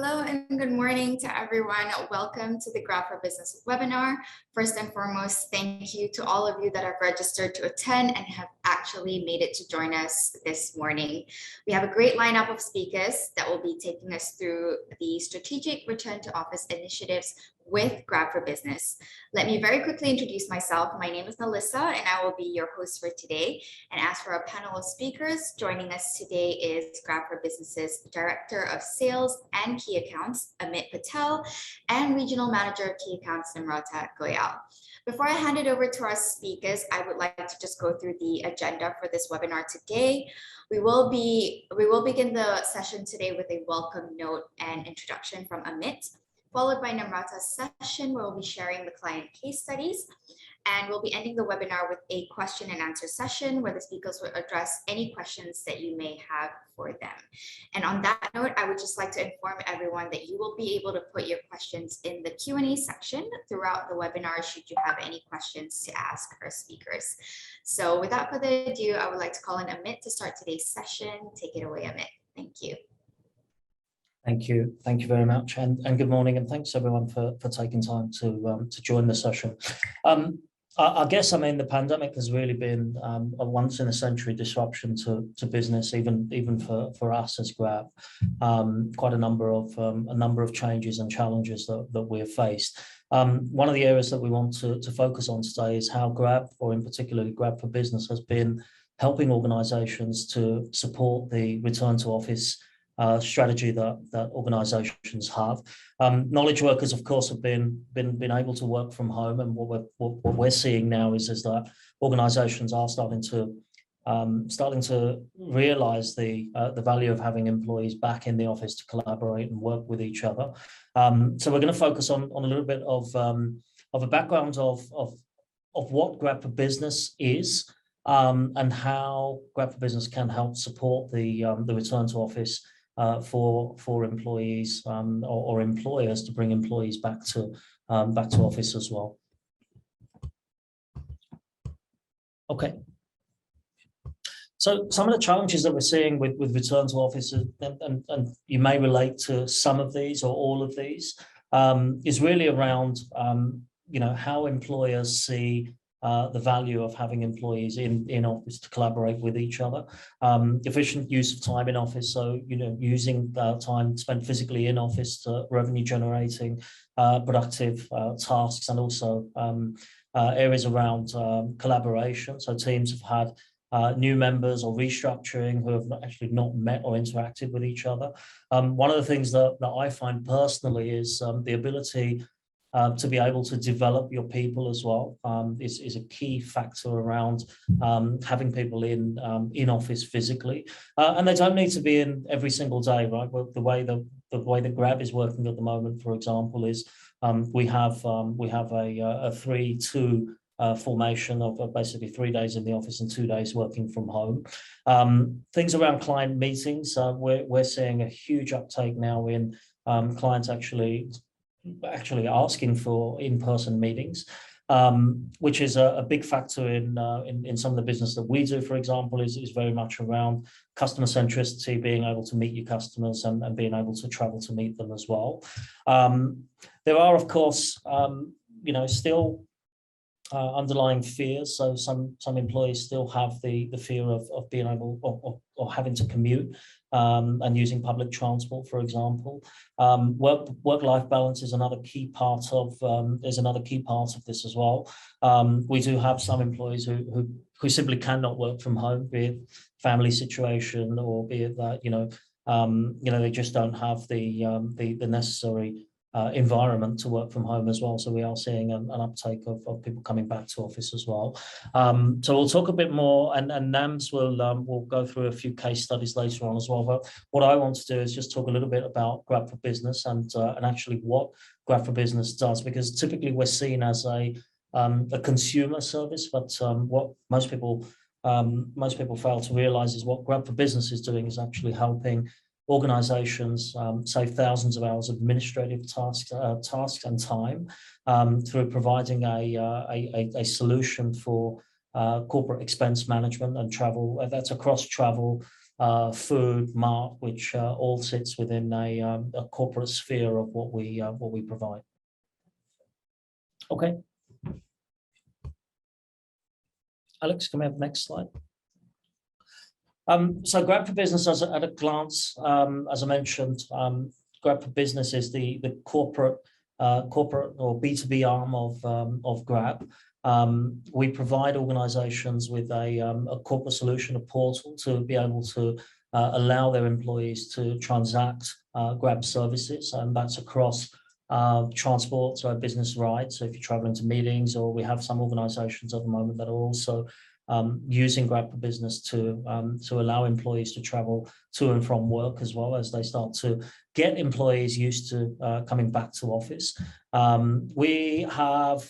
Hello and good morning to everyone. Welcome to the GrabForBusiness webinar. First and foremost, thank you to all of you that have registered to attend and have actually made it to join us this morning. We have a great lineup of speakers that will be taking us through the strategic return to office initiatives with GrabForBusiness. Let me very quickly introduce myself. My name is Melissa and I will be your host for today. And as for our panel of speakers, joining us today is GrabForBusiness's Director of Sales and Key Accounts, Amit Patel, and Regional Manager of Key Accounts, Namrata Goyal. Before I hand it over to our speakers, I would like to just go through the agenda for this webinar today. We will begin the session today with a welcome note and introduction from Amit, followed by Namrata's session where we'll be sharing the client case studies. And we'll be ending the webinar with a question and answer session where the speakers will address any questions that you may have for them. And on that note, I would just like to inform everyone that you will be able to put your questions in the Q&A section throughout the webinar should you have any questions to ask our speakers. So without further ado, I would like to call in Amit to start today's session. Take it away, Amit. Thank you. Thank you. Thank you very much. And good morning. And thanks everyone for taking time to join the session. I guess, the pandemic has really been a once in a century disruption to business, even for us as Grab. Quite a number of changes and challenges that we've faced. One of the areas that we want to focus on today is how Grab, or in particular GrabForBusiness, has been helping organizations to support the return to office strategy that organizations have. Knowledge workers, of course, have been able to work from home, and what we're seeing now is that organizations are starting to realize the value of having employees back in the office to collaborate and work with each other. So we're going to focus on a little bit of a background of what Grab4Business is, and how Grab4Business can help support the return to office for employees or employers to bring employees back to office as well. Okay. So some of the challenges that we're seeing with return to office, and you may relate to some of these or all of these, is really around how employers see the value of having employees in office to collaborate with each other, efficient use of time in office, so using time spent physically in office to revenue generating productive tasks, and also areas around collaboration. So teams have had new members or restructuring who have actually not met or interacted with each other. One of the things that I find personally is the ability to be able to develop your people as well is a key factor around having people in office physically, and they don't need to be in every single day, right? Well, the way that Grab is working at the moment, for example, is we have a 3-2 formation of basically 3 days in the office and 2 days working from home. Things around client meetings, we're seeing a huge uptake now in clients actually asking for in-person meetings, which is a big factor in some of the business that we do, for example, is very much around customer centricity, being able to meet your customers and being able to travel to meet them as well. There are, of course, still underlying fears. So some employees still have the fear of being able or having to commute and using public transport, for example. Work-life balance is another key part of this as well. We do have some employees who simply cannot work from home, be it family situation or be it that they just don't have the necessary environment to work from home as well. So we are seeing an uptake of people coming back to office as well. So we'll talk a bit more, and Nams will go through a few case studies later on as well. But what I want to do is just talk a little bit about Grab4Business and actually what Grab4Business does, because typically we're seen as a consumer service, but what most people fail to realize is what Grab4Business is doing is actually helping organizations save thousands of hours of administrative tasks and time through providing a solution for corporate expense management and travel. That's across travel, food, mart, which all sits within a corporate sphere of what we provide. Okay. Alex, can we have the next slide? So GrabForBusiness, at a glance, as I mentioned, GrabForBusiness is the corporate or B2B arm of Grab. We provide organizations with a corporate solution, a portal, to be able to allow their employees to transact Grab services, and that's across transport, so business rides. So if you're traveling to meetings, or we have some organizations at the moment that are also using GrabForBusiness to allow employees to travel to and from work, as well as they start to get employees used to coming back to office. We have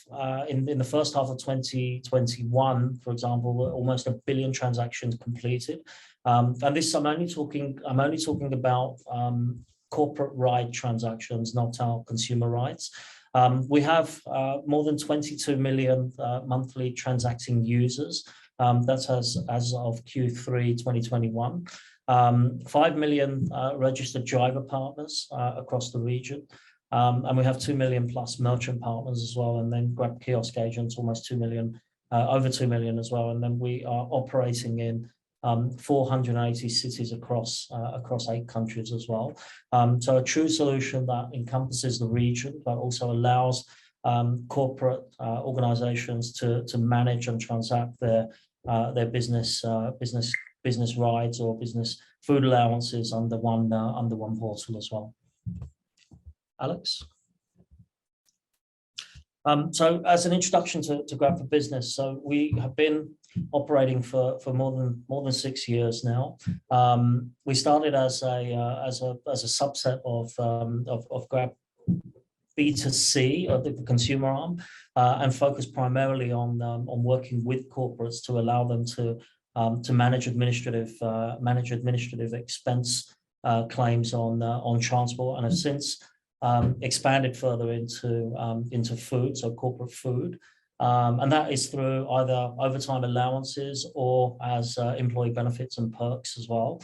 in the first half of 2021, for example, almost 1 billion transactions completed, and this I'm only talking about corporate ride transactions, not our consumer rides. We have more than 22 million monthly transacting users. That's as of Q3 2021. 5 million registered driver partners across the region. And we have 2 million plus merchant partners as well. And then Grab kiosk agents, almost 2 million, over 2 million as well. And then we are operating in 480 cities across 8 countries as well. So a true solution that encompasses the region, but also allows corporate organizations to manage and transact their business rides or business food allowances under one portal as well. Alex? So as an introduction to GrabForBusiness, so we have been operating for more than 6 years now. We started as a subset of Grab B2C, or the consumer arm, and focused primarily on working with corporates to allow them to manage administrative expense claims on transport, and have since expanded further into food, so corporate food, and that is through either overtime allowances or as employee benefits and perks as well.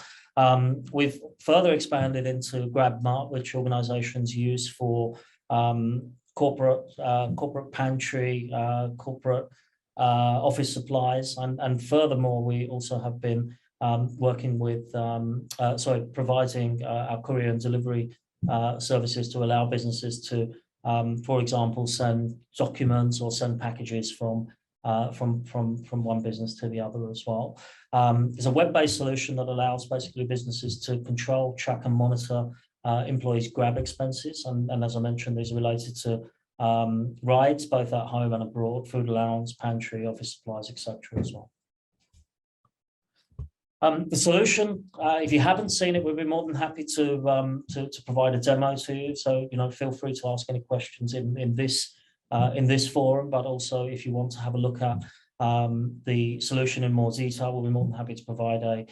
We've further expanded into Grab Mart, which organizations use for corporate pantry, corporate office supplies, and furthermore, we also have been working with providing our courier and delivery services to allow businesses to, for example, send documents or send packages from one business to the other as well. It's a web-based solution that allows basically businesses to control, track, and monitor employees' Grab expenses, and as I mentioned, these are related to rides both at home and abroad, food allowance, pantry, office supplies, etc. as well. The solution, if you haven't seen it, we'd be more than happy to provide a demo to you. So feel free to ask any questions in this forum, but also if you want to have a look at the solution in more detail, we'll be more than happy to provide a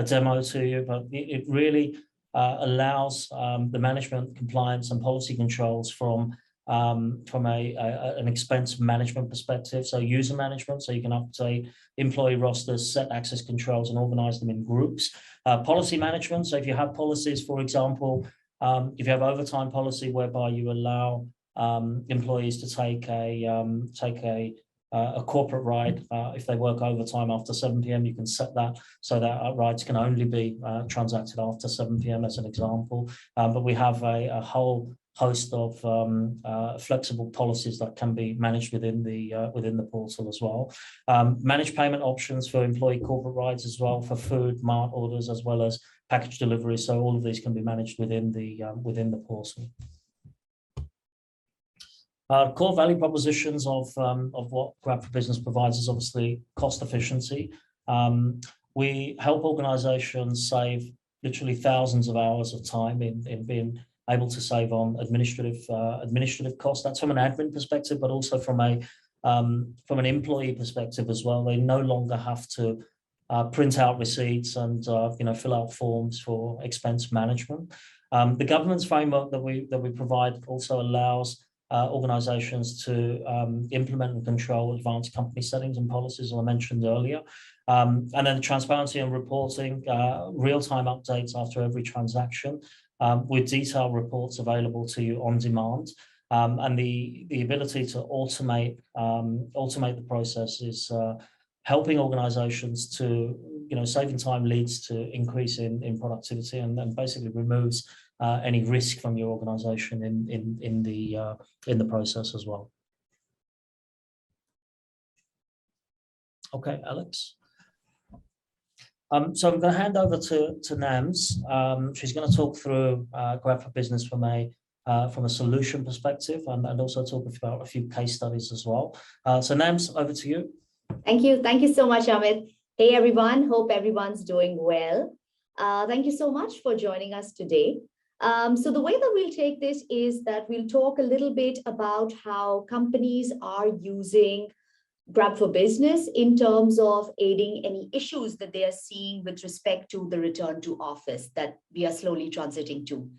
demo to you. But it really allows the management, compliance, and policy controls from an expense management perspective, so user management, so you can update employee rosters, set access controls, and organize them in groups. Policy management, so if you have policies, for example, if you have overtime policy whereby you allow employees to take a corporate ride if they work overtime after 7 p.m, you can set that so that rides can only be transacted after 7 p.m. as an example. But we have a whole host of flexible policies that can be managed within the portal as well. Manage payment options for employee corporate rides as well, for food, mart orders, as well as package delivery. So all of these can be managed within the portal. Core value propositions of what GrabForBusiness provides is obviously cost efficiency. We help organizations save literally thousands of hours of time in being able to save on administrative costs. That's from an admin perspective, but also from an employee perspective as well. They no longer have to print out receipts and fill out forms for expense management. The governance framework that we provide also allows organizations to implement and control advanced company settings and policies, as I mentioned earlier. And then transparency and reporting, real-time updates after every transaction, with detailed reports available to you on demand. And the ability to automate the process is helping organizations to, saving time leads to increase in productivity, and basically removes any risk from your organization in the process as well. Okay, Alex. So I'm going to hand over to Nams. She's going to talk through GrabForBusiness from a solution perspective, and also talk about a few case studies as well. So Nams, over to you. Thank you. Thank you so much, Amit. Hey, everyone. Hope everyone's doing well. Thank you so much for joining us today. So the way that we'll take this is that we'll talk a little bit about how companies are using GrabForBusiness in terms of aiding any issues that they are seeing with respect to the return to office that we are slowly transiting to.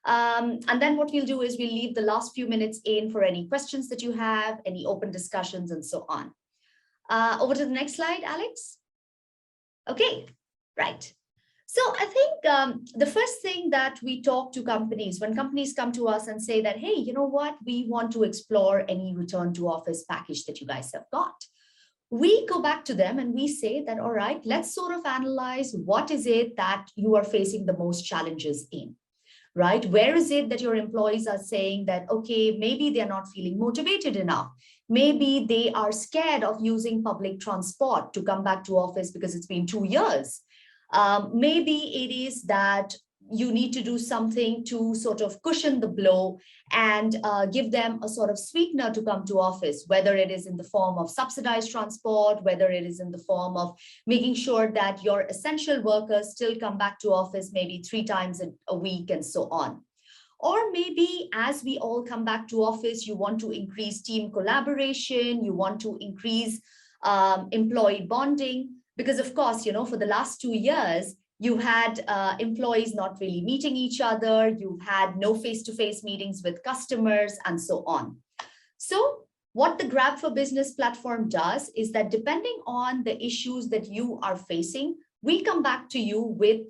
And then what we'll do is we'll leave the last few minutes in for any questions that you have, any open discussions, and so on. Over to the next slide, Alex. Okay, right. So I think the first thing that we talk to companies, when companies come to us and say that, hey, you know what, we want to explore any return to office package that you guys have got. We go back to them and we say that, all right, let's sort of analyze what is it that you are facing the most challenges in, right? Where is it that your employees are saying that, okay, maybe they're not feeling motivated enough. Maybe they are scared of using public transport to come back to office because it's been 2 years. Maybe it is that you need to do something to sort of cushion the blow and give them a sort of sweetener to come to office, whether it is in the form of subsidized transport, whether it is in the form of making sure that your essential workers still come back to office maybe 3 times a week and so on. Or maybe as we all come back to office, you want to increase team collaboration, you want to increase employee bonding. Because of course, for the last 2 years, you've had employees not really meeting each other, you've had no face-to-face meetings with customers, and so on. So what the GrabForBusiness platform does is that depending on the issues that you are facing, we come back to you with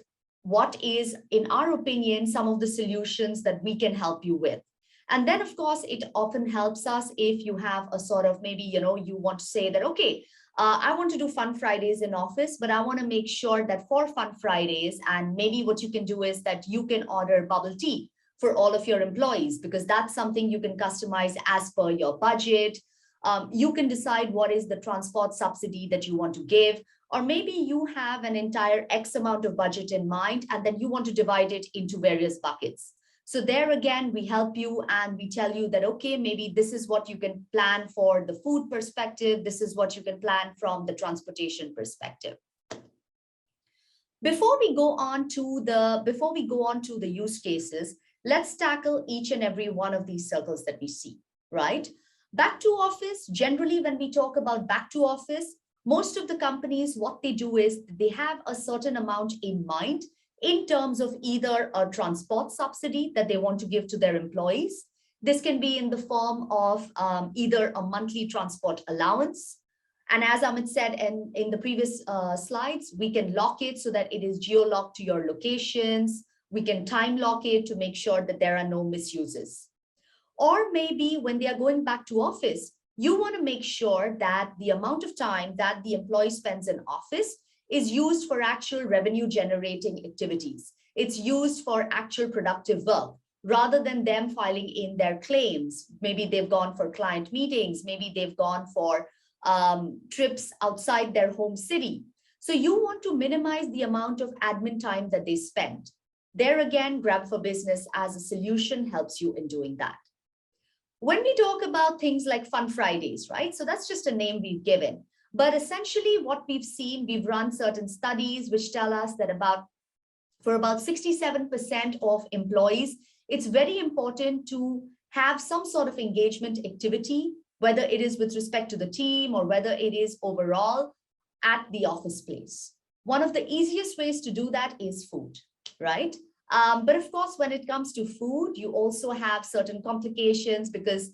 what is, in our opinion, some of the solutions that we can help you with. And then, of course, it often helps us if you have a sort of maybe, you want to say that, okay, I want to do Fun Fridays in office, but I want to make sure that for Fun Fridays, and maybe what you can do is that you can order bubble tea for all of your employees, because that's something you can customize as per your budget. You can decide what is the transport subsidy that you want to give, or maybe you have an entire X amount of budget in mind, and then you want to divide it into various buckets. So there again, we help you and we tell you that, okay, maybe this is what you can plan for the food perspective. This is what you can plan from the transportation perspective. Before we go on to the use cases, let's tackle each and every one of these circles that we see, right? Back to office, generally, when we talk about back to office, most of the companies, what they do is they have a certain amount in mind in terms of either a transport subsidy that they want to give to their employees. This can be in the form of either a monthly transport allowance. And as Amit said in the previous slides, we can lock it so that it is geo-locked to your locations. We can time lock it to make sure that there are no misuses. Or maybe when they are going back to office, you want to make sure that the amount of time that the employee spends in office is used for actual revenue generating activities. It's used for actual productive work rather than them filing in their claims. Maybe they've gone for client meetings, maybe they've gone for trips outside their home city. So you want to minimize the amount of admin time that they spend. There again, GrabForBusiness as a solution helps you in doing that. When we talk about things like Fun Fridays, right? So that's just a name we've given. But essentially what we've seen, we've run certain studies which tell us that for about 67% of employees, it's very important to have some sort of engagement activity, whether it is with respect to the team or whether it is overall at the office place. One of the easiest ways to do that is food, right? But of course, when it comes to food, you also have certain complications because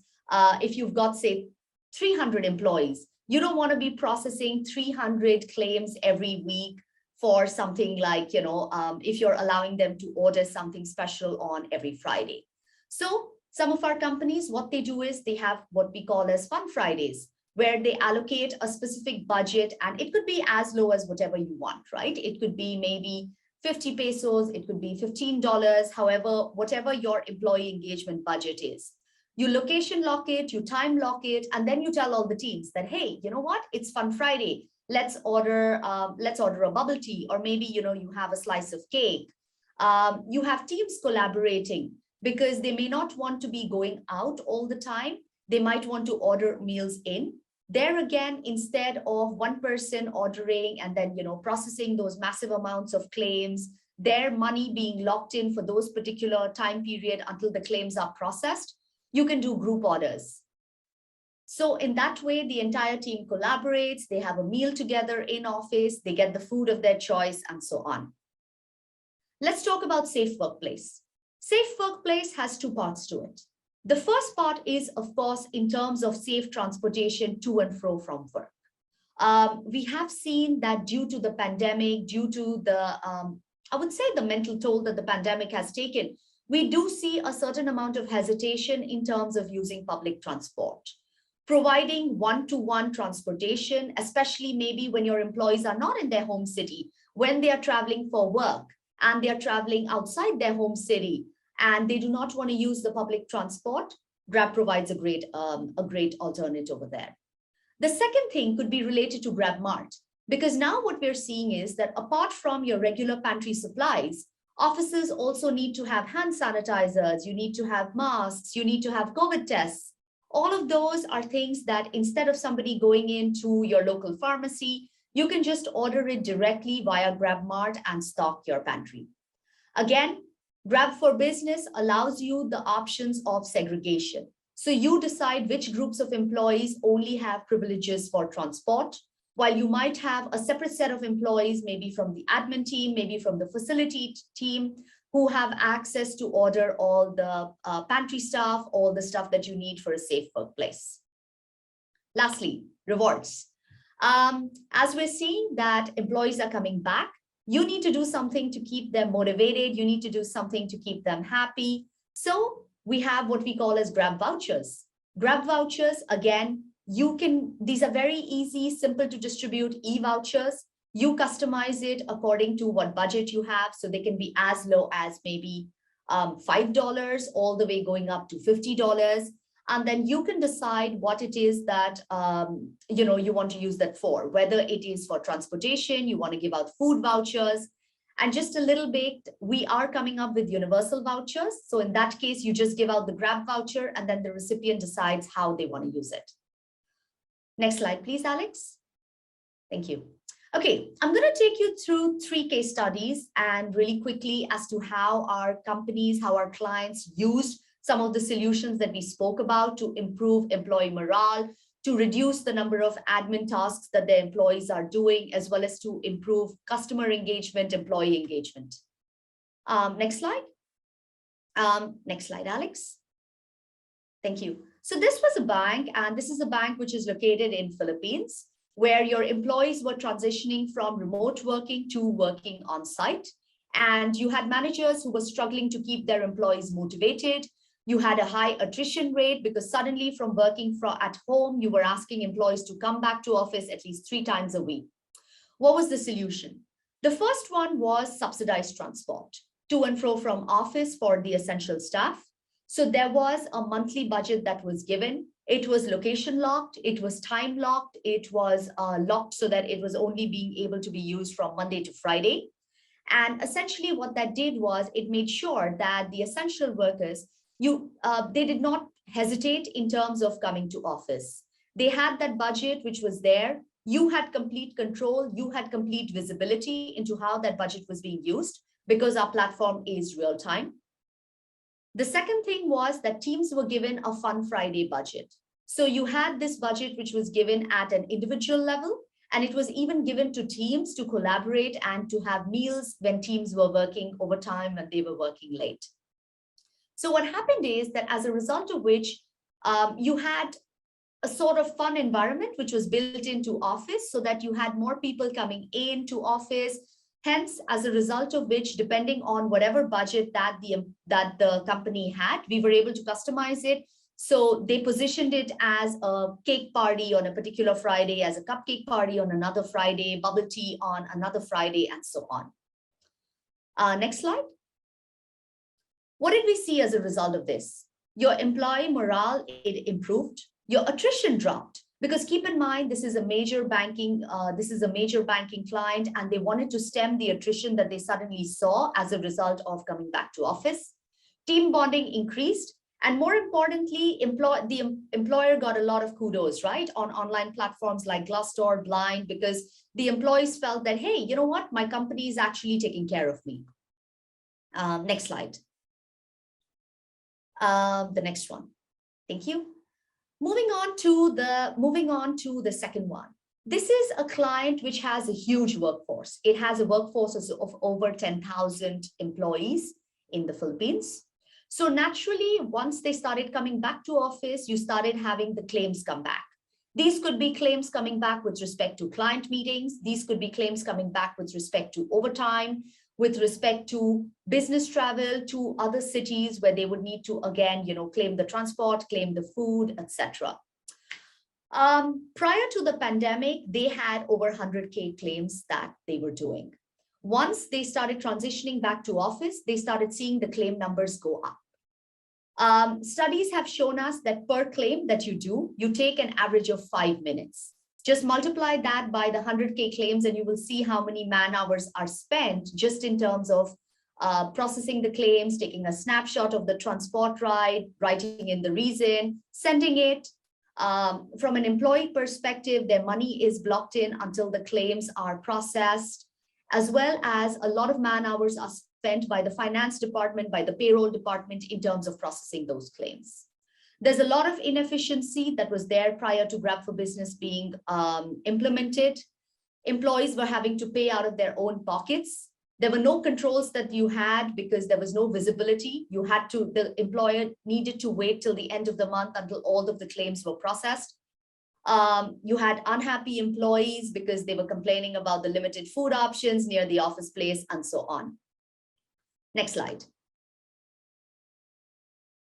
if you've got, say, 300 employees, You don't want to be processing 300 claims every week for something like, if you're allowing them to order something special on every Friday. So some of our companies, what they do is they have what we call as Fun Fridays, where they allocate a specific budget, and it could be as low as whatever you want, right? It could be maybe 50 pesos, it could be $15, however, whatever your employee engagement budget is. You location lock it, you time lock it, and then you tell all the teams that, hey, you know what? It's Fun Friday. Let's order a bubble tea, or maybe, you have a slice of cake. You have teams collaborating because they may not want to be going out all the time. They might want to order meals in. There again, instead of one person ordering and then, processing those massive amounts of claims, their money being locked in for those particular time period until the claims are processed, you can do group orders. So in that way, the entire team collaborates, they have a meal together in office, they get the food of their choice, and so on. Let's talk about safe workplace. Safe workplace has two parts to it. The first part is, of course, in terms of safe transportation to and fro from work. We have seen that due to the pandemic, due to the, I would say the mental toll that the pandemic has taken, we do see a certain amount of hesitation in terms of using public transport. Providing one-to-one transportation, especially maybe when your employees are not in their home city, when they are traveling for work and they are traveling outside their home city, and they do not want to use the public transport, Grab provides a great alternative over there. The second thing could be related to GrabMart, because now what we're seeing is that apart from your regular pantry supplies, offices also need to have hand sanitizers, you need to have masks, you need to have COVID tests. All of those are things that instead of somebody going into your local pharmacy, you can just order it directly via GrabMart and stock your pantry. Again, GrabForBusiness allows you the options of segregation. So you decide which groups of employees only have privileges for transport, while you might have a separate set of employees, maybe from the admin team, maybe from the facility team, who have access to order all the pantry stuff, all the stuff that you need for a safe workplace. Lastly, rewards. As we're seeing that employees are coming back, you need to do something to keep them motivated. You need to do something to keep them happy. So we have what we call as Grab vouchers. Grab vouchers, again, these are very easy, simple to distribute e-vouchers. You customize it according to what budget you have. So they can be as low as maybe $5 all the way going up to $50. And then you can decide what it is that you want to use that for, whether it is for transportation, you want to give out food vouchers. And just a little bit, we are coming up with universal vouchers. So in that case, you just give out the Grab voucher and then the recipient decides how they want to use it. Next slide, please, Alex. Thank you. Okay, I'm going to take you through 3 case studies and really quickly as to how our companies, how our clients used some of the solutions that we spoke about to improve employee morale, to reduce the number of admin tasks that their employees are doing, as well as to improve customer engagement, employee engagement. Next slide. Next slide, Alex. Thank you. So this was a bank, and this is a bank which is located in Philippines, where your employees were transitioning from remote working to working on site. And you had managers who were struggling to keep their employees motivated. You had a high attrition rate because suddenly from working at home, you were asking employees to come back to office at least 3 times a week. What was the solution? The first one was subsidized transport to and fro from office for the essential staff. So there was a monthly budget that was given. It was location locked, it was time locked, it was locked so that it was only being able to be used from Monday to Friday. And essentially what that did was it made sure that the essential workers, they did not hesitate in terms of coming to office. They had that budget which was there. You had complete control. You had complete visibility into how that budget was being used because our platform is real time. The second thing was that teams were given a Fun Friday budget. So you had this budget which was given at an individual level, and it was even given to teams to collaborate and to have meals when teams were working overtime and they were working late. So what happened is that as a result of which you had a sort of fun environment which was built into office so that you had more people coming into office. Hence, as a result of which, depending on whatever budget that the company had, we were able to customize it. So they positioned it as a cake party on a particular Friday, as a cupcake party on another Friday, bubble tea on another Friday, and so on. Next slide. What did we see as a result of this? Your employee morale, it improved. Your attrition dropped. Because keep in mind, this is a major banking client, and they wanted to stem the attrition that they suddenly saw as a result of coming back to office. Team bonding increased, and more importantly, the employer got a lot of kudos, right, on online platforms like Glassdoor, Blind, because the employees felt that, hey, you know what, my company is actually taking care of me. Next slide. The next one. Thank you. Moving on to the second one. This is a client which has a huge workforce. It has a workforce of over 10,000 employees in the Philippines. So naturally, once they started coming back to office, you started having the claims come back. These could be claims coming back with respect to client meetings. These could be claims coming back with respect to overtime, with respect to business travel to other cities where they would need to, again, claim the transport, claim the food, etc. Prior to the pandemic, they had over 100K claims that they were doing. Once they started transitioning back to office, they started seeing the claim numbers go up. Studies have shown us that per claim that you do, you take an average of 5 minutes. Just multiply that by the 100K claims and you will see how many man hours are spent just in terms of processing the claims, taking a snapshot of the transport ride, writing in the reason, sending it. From an employee perspective, their money is blocked in until the claims are processed, as well as a lot of man hours are spent by the finance department, by the payroll department in terms of processing those claims. There's a lot of inefficiency that was there prior to GrabForBusiness being implemented. Employees were having to pay out of their own pockets. There were no controls that you had because there was no visibility. The employer needed to wait till the end of the month until all of the claims were processed. You had unhappy employees because they were complaining about the limited food options near the office place and so on. Next slide.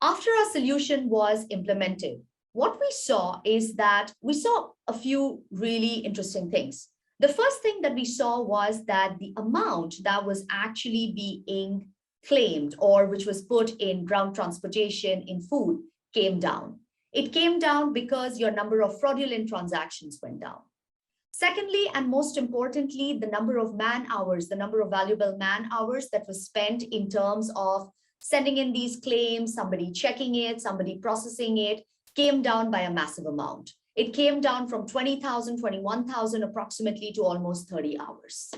After our solution was implemented, what we saw is that we saw a few really interesting things. The first thing that we saw was that the amount that was actually being claimed or which was put in ground transportation in food came down. It came down because your number of fraudulent transactions went down. Secondly, and most importantly, the number of man hours, the number of valuable man hours that was spent in terms of sending in these claims, somebody checking it, somebody processing it, came down by a massive amount. It came down from 20,000, 21,000 approximately to almost 30 hours.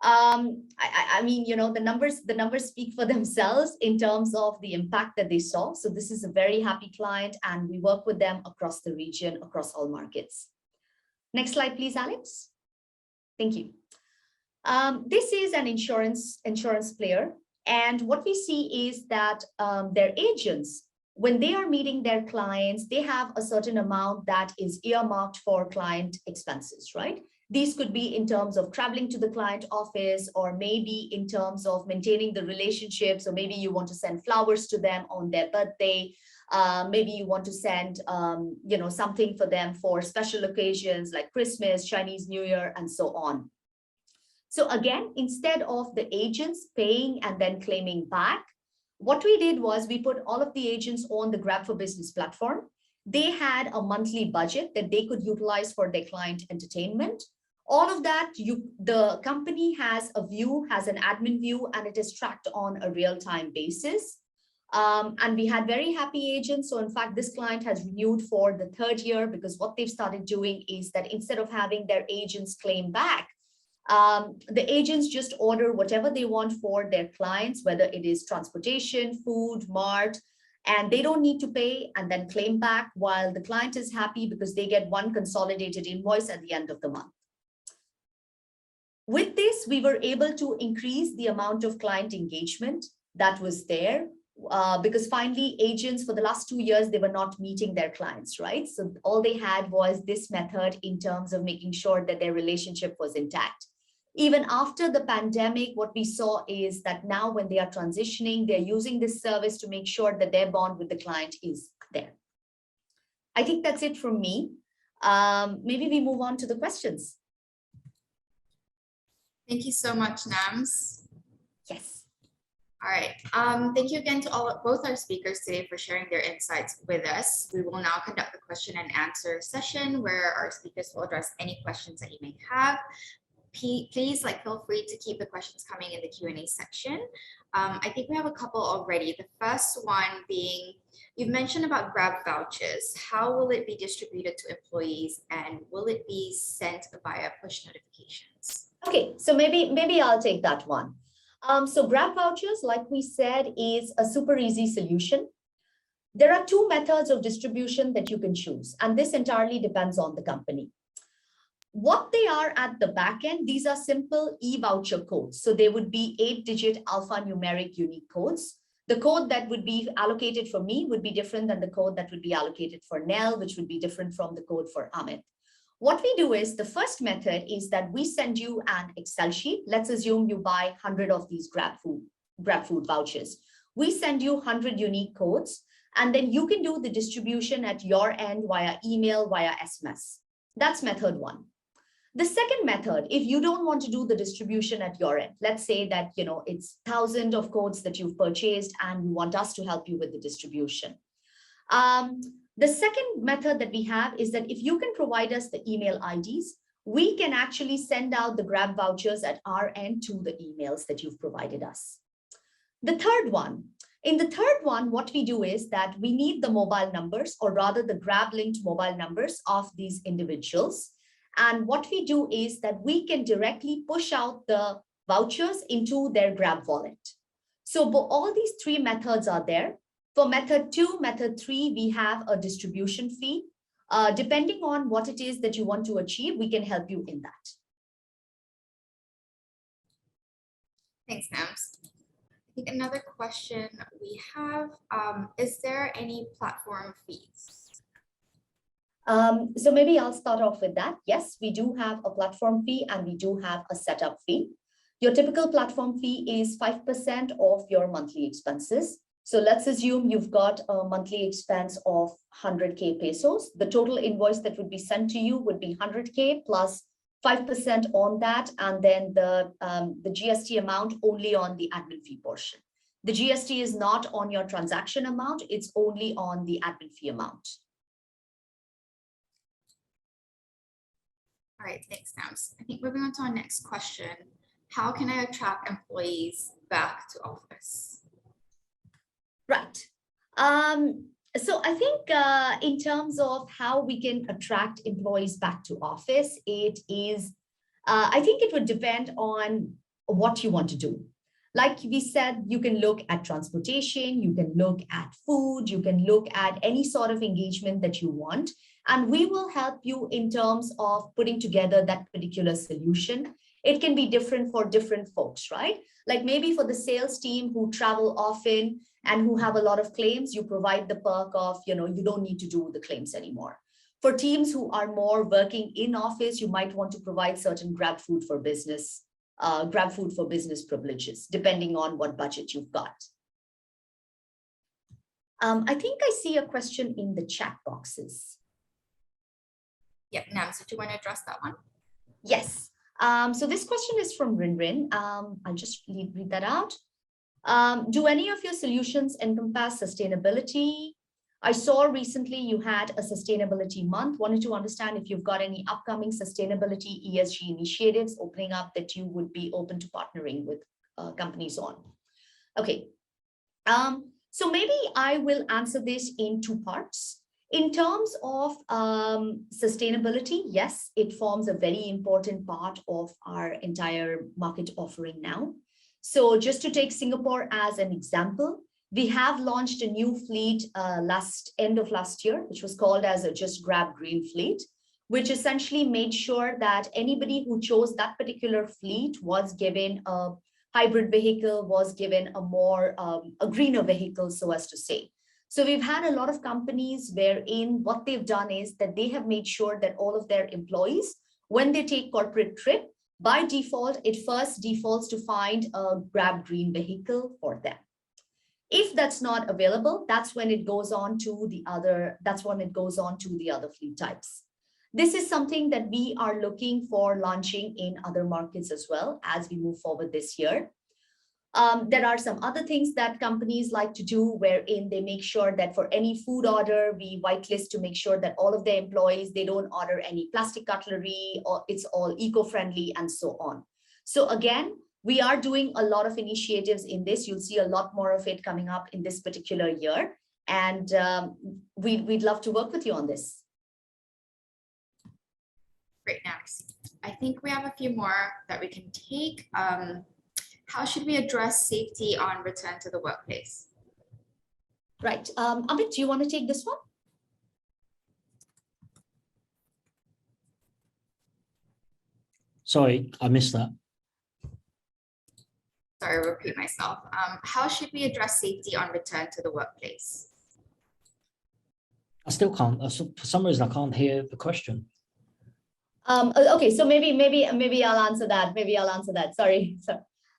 I mean, the numbers speak for themselves in terms of the impact that they saw. So this is a very happy client and we work with them across the region, across all markets. Next slide, please, Alex. Thank you. This is an insurance player. And what we see is that their agents, when they are meeting their clients, they have a certain amount that is earmarked for client expenses, right? These could be in terms of traveling to the client office, or maybe in terms of maintaining the relationship. So maybe you want to send flowers to them on their birthday. Maybe you want to send, something for them for special occasions like Christmas, Chinese New Year, and so on. So again, instead of the agents paying and then claiming back, what we did was we put all of the agents on the GrabForBusiness platform. They had a monthly budget that they could utilize for their client entertainment. All of that, the company has a view, has an admin view, and it is tracked on a real-time basis. And we had very happy agents. So in fact, this client has renewed for the 3rd year because what they've started doing is that instead of having their agents claim back, the agents just order whatever they want for their clients, whether it is transportation, food, mart, and they don't need to pay and then claim back, while the client is happy because they get one consolidated invoice at the end of the month. With this, we were able to increase the amount of client engagement that was there. because finally agents for the last 2 years, they were not meeting their clients, right? So all they had was this method in terms of making sure that their relationship was intact. Even after the pandemic, what we saw is that now when they are transitioning, they're using this service to make sure that their bond with the client is there. I think that's it from me. Maybe we move on to the questions. Thank you so much, Nams. Yes. All right. Thank you again to both our speakers today for sharing their insights with us. We will now conduct the question and answer session where our speakers will address any questions that you may have. Please feel free to keep the questions coming in the Q&A section. I think we have a couple already. The first one being, you've mentioned about Grab vouchers. How will it be distributed to employees and will it be sent via push notifications? Okay, so maybe I'll take that one. So Grab vouchers, like we said, is a super easy solution. There are 2 methods of distribution that you can choose, and this entirely depends on the company. What they are at the back end, these are simple e-voucher codes. So they would be 8-digit alphanumeric unique codes. The code that would be allocated for me would be different than the code that would be allocated for Nell, which would be different from the code for Amit. What we do is, the first method is that we send you an Excel sheet. Let's assume you buy 100 of these GrabFood vouchers. We send you 100 unique codes, and then you can do the distribution at your end via email, via SMS. That's method 1. The second method, if you don't want to do the distribution at your end, let's say that it's 1,000 of codes that you've purchased and you want us to help you with the distribution. The second method that we have is that if you can provide us the email IDs, we can actually send out the Grab vouchers at our end to the emails that you've provided us. In the third one, what we do is that we need the mobile numbers, or rather the Grab linked mobile numbers of these individuals. And what we do is that we can directly push out the vouchers into their Grab wallet. So all these 3 methods are there. For method 2, method 3, we have a distribution fee. Depending on what it is that you want to achieve, we can help you in that. Thanks, Nams. I think another question we have, is there any platform fees? So maybe I'll start off with that. Yes, we do have a platform fee and we do have a setup fee. Your typical platform fee is 5% of your monthly expenses. So let's assume you've got a monthly expense of 100K pesos. The total invoice that would be sent to you would be 100K plus 5% on that, and then the GST amount only on the admin fee portion. The GST is not on your transaction amount, it's only on the admin fee amount. All right, thanks, Nams. I think moving on to our next question. How can I attract employees back to office? Right. So I think in terms of how we can attract employees back to office, it is, I think it would depend on what you want to do. Like we said, you can look at transportation, you can look at food, you can look at any sort of engagement that you want. And we will help you in terms of putting together that particular solution. It can be different for different folks, right? Like maybe for the sales team who travel often and who have a lot of claims, you provide the perk of, you don't need to do the claims anymore. For teams who are more working in office, you might want to provide certain GrabForBusiness privileges, depending on what budget you've got. I think I see a question in the chat boxes. Yeah, Nams, do you want to address that one? Yes. So this question is from Rinrin. I'll just read that out. Do any of your solutions encompass sustainability? I saw recently you had a sustainability month. Wanted to understand if you've got any upcoming sustainability ESG initiatives opening up that you would be open to partnering with companies on. Okay. So maybe I will answer this in 2 parts. In terms of sustainability, yes, it forms a very important part of our entire market offering now. So just to take Singapore as an example, we have launched a new fleet end of last year, which was called as a Just Grab Green Fleet, which essentially made sure that anybody who chose that particular fleet was given a hybrid vehicle was given a more, a greener vehicle, so as to say. So we've had a lot of companies wherein what they've done is that they have made sure that all of their employees, when they take corporate trip, by default, it first defaults to find a Grab green vehicle for them. If that's not available, that's when it goes on to the other, fleet types. This is something that we are looking for launching in other markets as well as we move forward this year. There are some other things that companies like to do wherein they make sure that for any food order, we whitelist to make sure that all of their employees, they don't order any plastic cutlery, or it's all eco-friendly and so on. So again, we are doing a lot of initiatives in this. You'll see a lot more of it coming up in this particular year. And we'd love to work with you on this. Great, next. I think we have a few more that we can take. How should we address safety on return to the workplace? Right. Amit, do you want to take this one? Sorry, I missed that. Sorry, I'll repeat myself. How should we address safety on return to the workplace? I still can't, for some reason, I can't hear the question. Okay, so maybe I'll answer that. Sorry.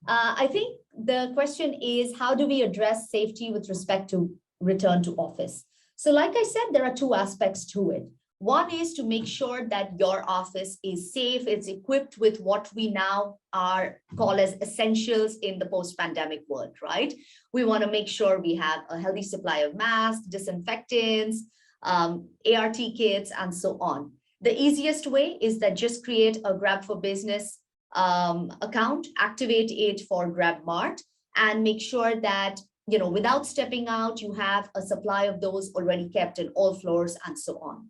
I think the question is, how do we address safety with respect to return to office? So like I said, there are two aspects to it. One is to make sure that your office is safe. It's equipped with what we now call as essentials in the post-pandemic world, right? We want to make sure we have a healthy supply of masks, disinfectants, ART kits, and so on. The easiest way is that just create a GrabForBusiness account, activate it for GrabMart, and make sure that, you know, without stepping out, you have a supply of those already kept in all floors and so on.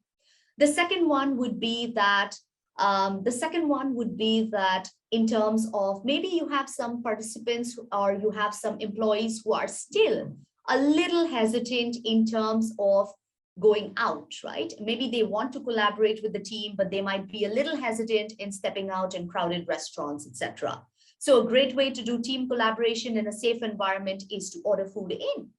The second one would be that in terms of maybe you have some participants or you have some employees who are still a little hesitant in terms of going out, right? Maybe they want to collaborate with the team, but they might be a little hesitant in stepping out in crowded restaurants, etc. So a great way to do team collaboration in a safe environment is to order food in.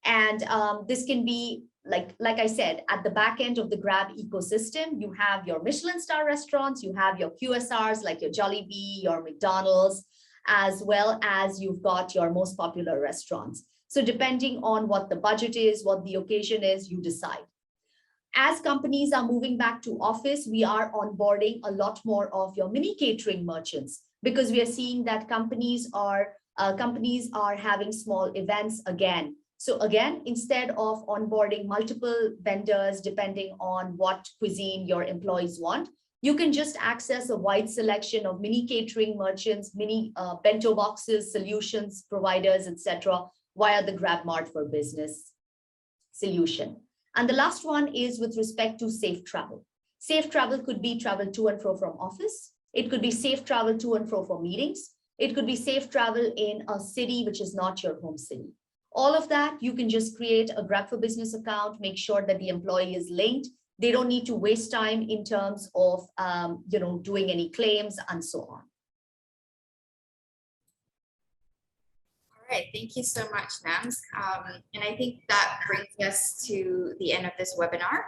And this can be, like I said, at the back end of the Grab ecosystem, you have your Michelin star restaurants, you have your QSRs like your Jollibee, your McDonald's, as well as you've got your most popular restaurants. So depending on what the budget is, what the occasion is, you decide. As companies are moving back to office, we are onboarding a lot more of your mini catering merchants, because we are seeing that companies are having small events again. So again, instead of onboarding multiple vendors, depending on what cuisine your employees want, you can just access a wide selection of mini catering merchants, mini bento boxes, solutions providers, etc., via the GrabForBusiness solution. And the last one is with respect to safe travel. Safe travel could be travel to and fro from office. It could be safe travel to and fro for meetings. It could be safe travel in a city which is not your home city. All of that, you can just create a GrabForBusiness account, make sure that the employee is linked. They don't need to waste time in terms of doing any claims and so on. All right, thank you so much, Nams. And I think that brings us to the end of this webinar.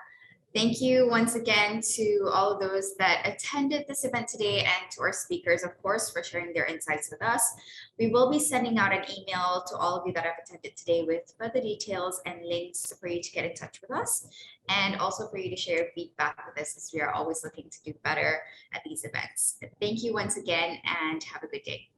Thank you once again to all of those that attended this event today, and to our speakers, of course, for sharing their insights with us. We will be sending out an email to all of you that have attended today with further details and links for you to get in touch with us, and also for you to share feedback with us, as we are always looking to do better at these events. Thank you once again, and have a good day.